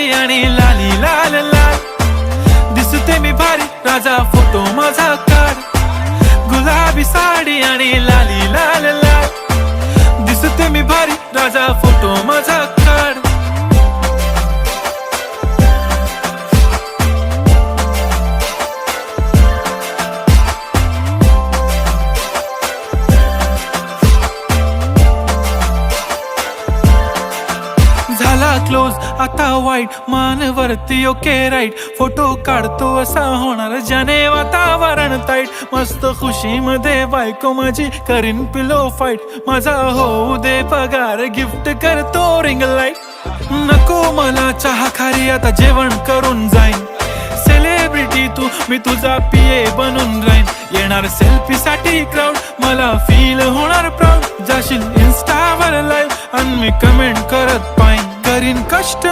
साडी आणि लाली लाल लाल, दिसते मी भारी राजा फोटो माझा काढ. गुलाबी साडी आणि लाली लाल लाल, दिसते मी भारी राजा फोटो माझा काढ. झाला क्लोज आता वाईट, मानवरती ओके राईट, फोटो काढतो असा होणार ज्याने वातावरण ताईट. मस्त खुशी मध्ये बायको माझी करीन पिलो फाईट, माझा होऊ दे पगार गिफ्ट करतो रिंग लाईट. नको मला चहा खारी आता जेवण करून जाईन, सेलिब्रिटी तू मी तुझा पिये बनून राहीन. येणार सेल्फी साठी क्राऊड, मला फील होणार प्राऊड. जाशील इन्स्टावर लाईव्ह आणि मी कमेंट करत पाईन, करीन कष्ट